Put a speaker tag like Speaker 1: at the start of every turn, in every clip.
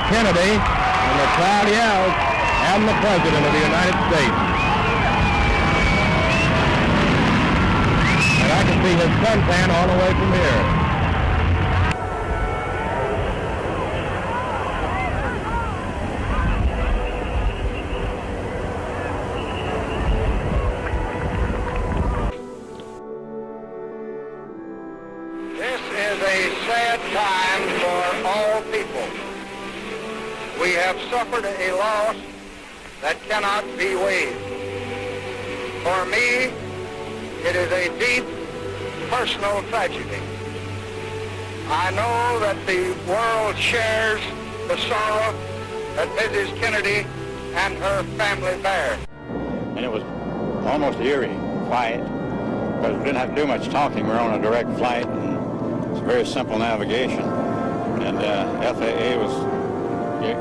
Speaker 1: Kennedy, and the crowd yells, "I'm the President of the United States." And I can see his suntan all the way from here.
Speaker 2: This is a sad time for all people. We have suffered a loss that cannot be waived. For me, it is a deep personal tragedy. I know that the world shares the sorrow that Mrs. Kennedy and her family bear.
Speaker 3: And it was almost eerie, quiet, because we didn't have to do much talking. We were on a direct flight, and it's very simple navigation. And FAA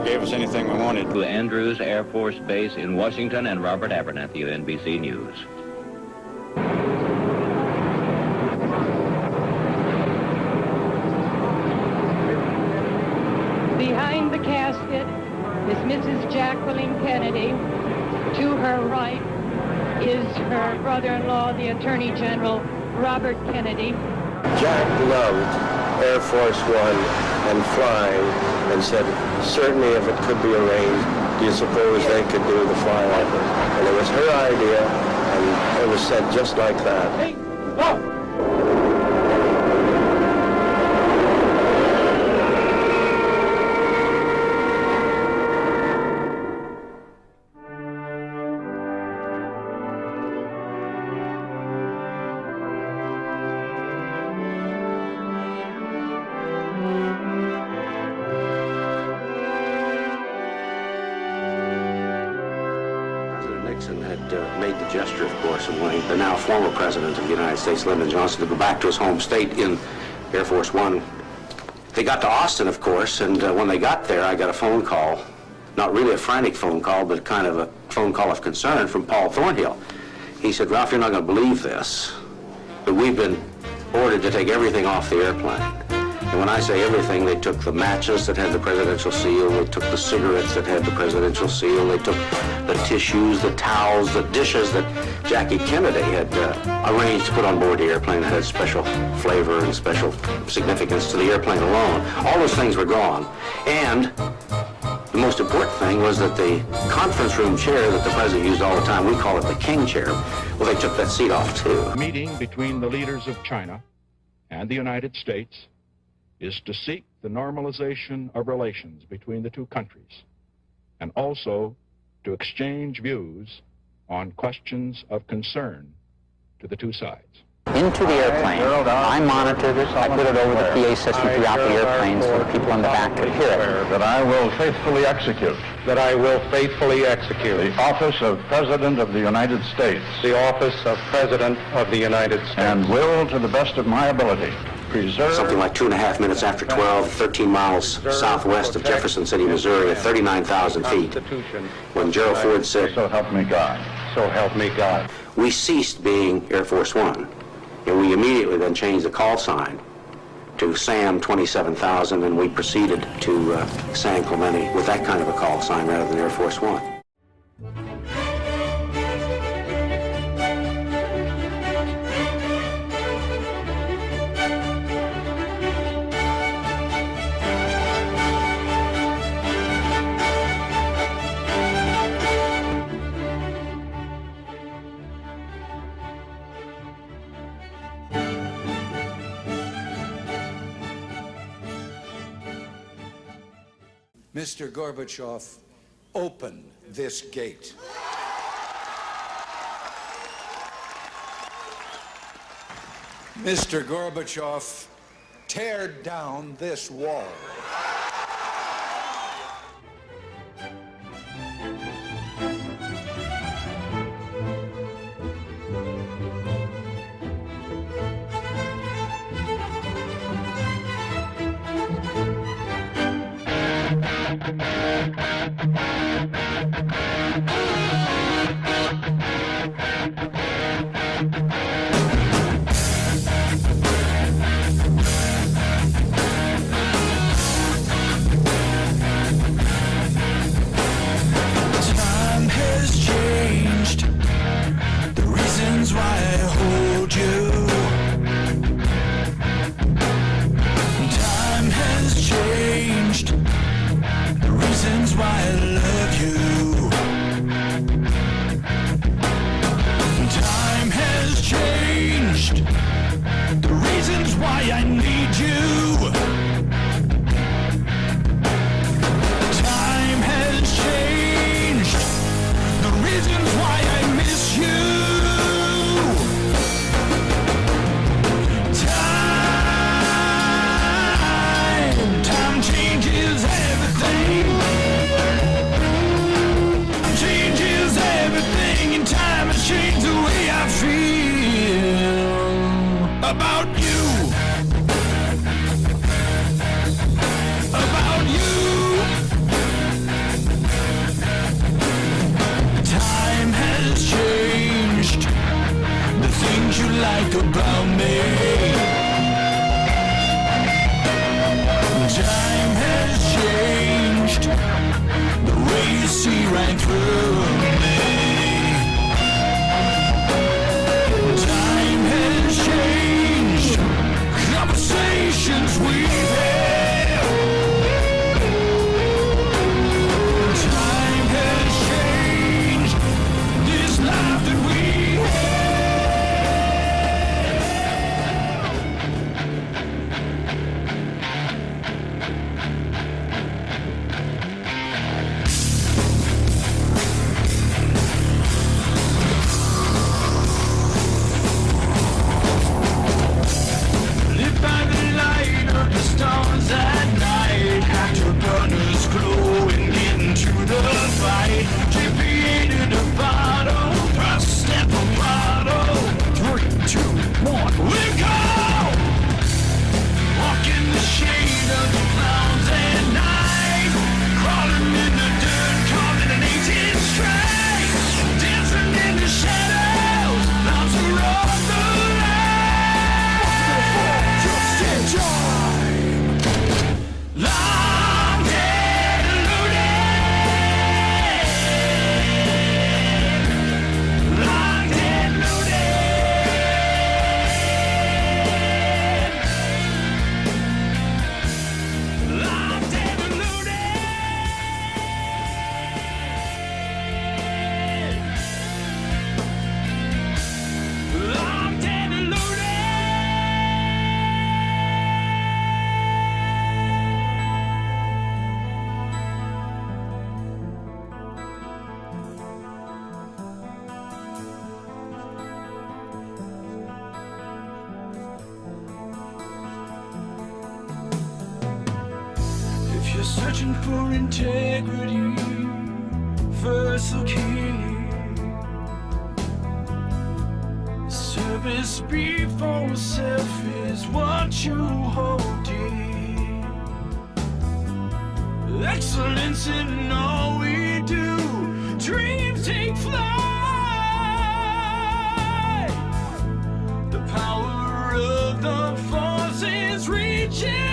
Speaker 3: gave us anything we wanted.
Speaker 4: To Andrews Air Force Base in Washington, and Robert Abernathy of NBC News.
Speaker 5: Behind the casket is Mrs. Jacqueline Kennedy. To her right is her brother-in-law, the Attorney General, Robert Kennedy.
Speaker 6: Jack loved Air Force One and flying, and said, certainly if it could be arranged, do you suppose they could do the flyover? And it was her idea, and it was said just like that. Hey, go!
Speaker 7: Made the gesture, of course, of wanting the now former President of the United States, Lyndon Johnson, to go back to his home state in Air Force One. They got to Austin, of course, and when they got there, I got a phone call. Not really a frantic phone call, but kind of a phone call of concern from Paul Thornhill. He said, "Ralph, you're not going to believe this, but we've been ordered to take everything off the airplane." And when I say everything, they took the matches that had the presidential seal, they took the cigarettes that had the presidential seal, they took the tissues, the towels, the dishes that Jackie Kennedy had arranged to put on board the airplane that had special flavor and special significance to the airplane alone. All those things were gone. And the most important thing was that the conference room chair that the president used all the time, we call it the king chair, well, they took that seat off too.
Speaker 8: The meeting between the leaders of China and the United States is to seek the normalization of relations between the two countries, and also to exchange views on questions of concern to the two sides.
Speaker 9: Into the airplane, I monitored it, I put it over the PA system throughout the airplane so the people in the back could hear it.
Speaker 10: That I will faithfully execute.
Speaker 6: That I will faithfully execute.
Speaker 10: The office of President of the United States.
Speaker 6: The office of President of the United States.
Speaker 10: And will, to the best of my ability. preserve,
Speaker 7: something like 2.5 minutes after 12, 13 miles southwest of Jefferson City, Missouri, at 39,000 feet, when Gerald Ford said,
Speaker 10: "So help me God. So help me God."
Speaker 7: we ceased being Air Force One, and we immediately then changed the call sign to SAM 27,000, and we proceeded to San Clemente with that kind of a call sign rather than Air Force One.
Speaker 11: Mr. Gorbachev, open this gate. Mr. Gorbachev, tear down this wall.
Speaker 12: Searching for integrity, first the key. Serve Service before self is what you hold dear. Excellence in all we do. Dreams take flight. The power of the force is reaching.